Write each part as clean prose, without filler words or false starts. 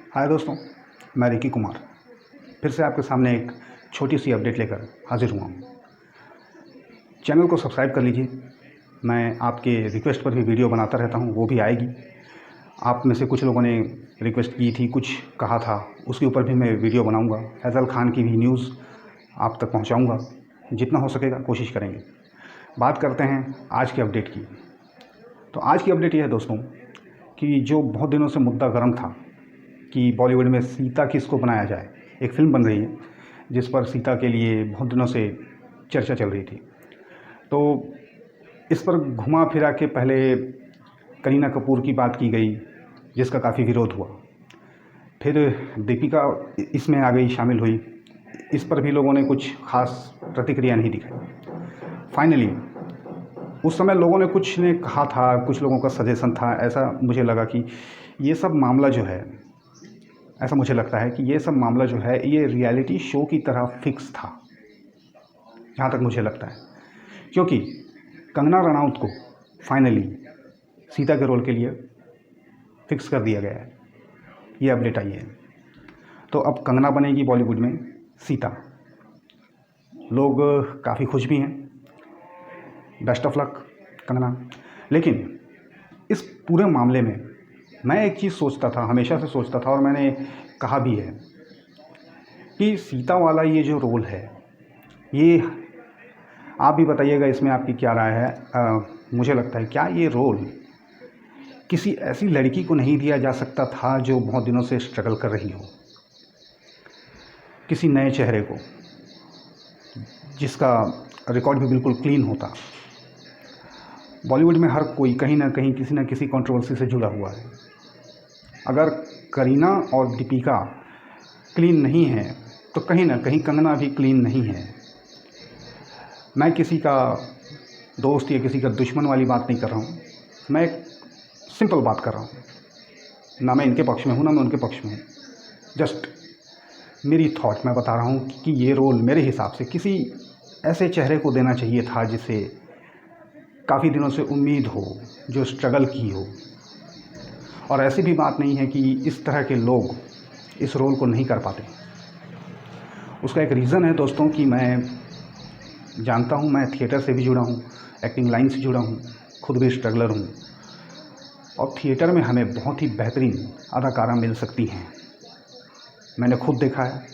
हाय दोस्तों, मैं रिकी कुमार फिर से आपके सामने एक छोटी सी अपडेट लेकर हाजिर हुआ हूँ। चैनल को सब्सक्राइब कर लीजिए। मैं आपके रिक्वेस्ट पर भी वीडियो बनाता रहता हूँ, वो भी आएगी। आप में से कुछ लोगों ने रिक्वेस्ट की थी, कुछ कहा था, उसके ऊपर भी मैं वीडियो बनाऊँगा। फैज़ल खान की भी न्यूज़ आप तक पहुँचाऊँगा, जितना हो सकेगा कोशिश करेंगे। बात करते हैं आज की अपडेट की। तो आज की अपडेट यह है दोस्तों कि जो बहुत दिनों से मुद्दा गर्म था कि बॉलीवुड में सीता किसको बनाया जाए। एक फ़िल्म बन रही है जिस पर सीता के लिए बहुत दिनों से चर्चा चल रही थी। तो इस पर घुमा फिरा के पहले करीना कपूर की बात की गई, जिसका काफ़ी विरोध हुआ। फिर दीपिका इसमें आ गई, शामिल हुई। इस पर भी लोगों ने कुछ ख़ास प्रतिक्रिया नहीं दिखाई। फाइनली उस समय लोगों ने कुछ ने कहा था, कुछ लोगों का सजेशन था, ऐसा मुझे लगा कि ये सब मामला जो है, ऐसा मुझे लगता है कि ये सब मामला जो है ये रियलिटी शो की तरह फिक्स था, जहाँ तक मुझे लगता है। क्योंकि कंगना रनौत को फाइनली सीता के रोल के लिए फिक्स कर दिया गया है। ये अपडेट आई है। तो अब कंगना बनेगी बॉलीवुड में सीता। लोग काफ़ी खुश भी हैं। Best of luck Kangana. लेकिन इस पूरे मामले में मैं एक चीज़ सोचता था, हमेशा से सोचता था, और मैंने कहा भी है कि सीता वाला ये जो रोल है, ये आप भी बताइएगा इसमें आपकी क्या राय है। मुझे लगता है क्या ये रोल किसी ऐसी लड़की को नहीं दिया जा सकता था जो बहुत दिनों से स्ट्रगल कर रही हो, किसी नए चेहरे को, जिसका रिकॉर्ड भी बिल्कुल क्लीन होता। बॉलीवुड में हर कोई कहीं ना कहीं किसी न किसी कंट्रोवर्सी से जुड़ा हुआ है। अगर करीना और दीपिका क्लीन नहीं है तो कहीं ना कहीं कंगना भी क्लीन नहीं है। मैं किसी का दोस्त या किसी का दुश्मन वाली बात नहीं कर रहा हूँ। मैं एक सिंपल बात कर रहा हूँ। ना मैं इनके पक्ष में हूँ, ना मैं उनके पक्ष में हूँ। जस्ट मेरी थॉट मैं बता रहा हूँ कि ये रोल मेरे हिसाब से किसी ऐसे चेहरे को देना चाहिए था जिसे काफ़ी दिनों से उम्मीद हो, जो स्ट्रगल की हो। और ऐसी भी बात नहीं है कि इस तरह के लोग इस रोल को नहीं कर पाते। उसका एक रीज़न है दोस्तों कि मैं जानता हूँ, मैं थिएटर से भी जुड़ा हूँ, एक्टिंग लाइन से जुड़ा हूँ, खुद भी स्ट्रगलर हूँ। और थिएटर में हमें बहुत ही बेहतरीन अदाकारा मिल सकती हैं। मैंने खुद देखा है,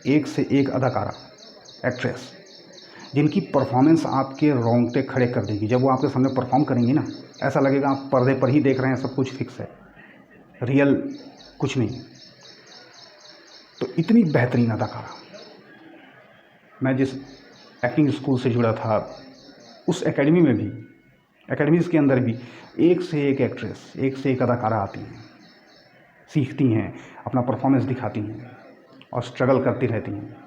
एक से एक अदाकारा, एक्ट्रेस, जिनकी परफॉर्मेंस आपके रोंगटे खड़े कर देगी। जब वो आपके सामने परफॉर्म करेंगी ना, ऐसा लगेगा आप पर्दे पर ही देख रहे हैं, सब कुछ फिक्स है, रियल कुछ नहीं। तो इतनी बेहतरीन अदाकारा। मैं जिस एक्टिंग स्कूल से जुड़ा था, उस एकेडमी में भी, एकेडमीज़ के अंदर भी एक से एक एक्ट्रेस, एक से एक अदाकारा आती हैं, सीखती हैं, अपना परफॉर्मेंस दिखाती हैं और स्ट्रगल करती रहती हैं।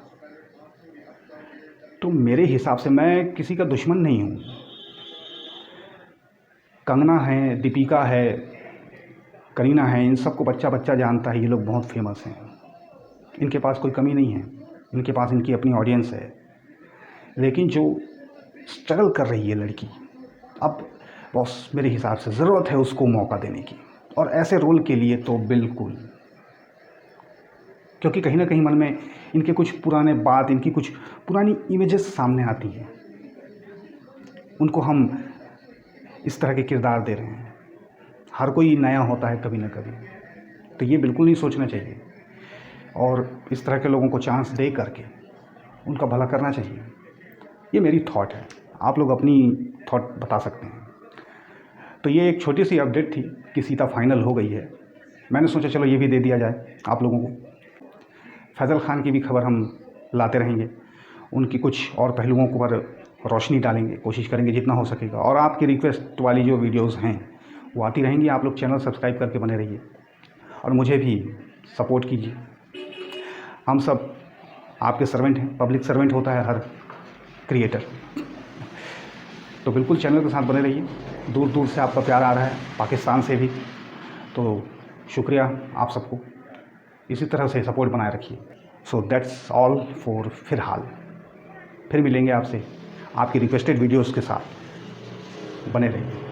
तो मेरे हिसाब से मैं किसी का दुश्मन नहीं हूँ। कंगना है, दीपिका है, करीना है, इन सबको बच्चा बच्चा जानता है। ये लोग बहुत फेमस हैं, इनके पास कोई कमी नहीं है, इनके पास इनकी अपनी ऑडियंस है। लेकिन जो स्ट्रगल कर रही है लड़की, अब बॉस मेरे हिसाब से ज़रूरत है उसको मौका देने की। और ऐसे रोल के लिए तो बिल्कुल, क्योंकि कहीं ना कहीं मन में इनके कुछ पुराने बात, इनकी कुछ पुरानी इमेजेस सामने आती है। उनको हम इस तरह के किरदार दे रहे हैं। हर कोई नया होता है कभी ना कभी, तो ये बिल्कुल नहीं सोचना चाहिए। और इस तरह के लोगों को चांस दे करके उनका भला करना चाहिए। ये मेरी थॉट है, आप लोग अपनी थॉट बता सकते हैं। तो ये एक छोटी सी अपडेट थी कि सीता फाइनल हो गई है। मैंने सोचा चलो ये भी दे दिया जाए आप लोगों को। फैज़ल खान की भी खबर हम लाते रहेंगे, उनकी कुछ और पहलुओं पर रोशनी डालेंगे, कोशिश करेंगे जितना हो सकेगा। और आपकी रिक्वेस्ट वाली जो वीडियोस हैं वो आती रहेंगी। आप लोग चैनल सब्सक्राइब करके बने रहिए और मुझे भी सपोर्ट कीजिए। हम सब आपके सर्वेंट हैं, पब्लिक सर्वेंट होता है हर क्रिएटर। तो बिल्कुल चैनल के साथ बने रहिए। दूर दूर से आपका प्यार आ रहा है, पाकिस्तान से भी, तो शुक्रिया आप सबको। इसी तरह से सपोर्ट बनाए रखिए। सो दैट्स ऑल फॉर फ़िलहाल। फिर मिलेंगे आपसे आपकी रिक्वेस्टेड वीडियोस के साथ। बने रहिए।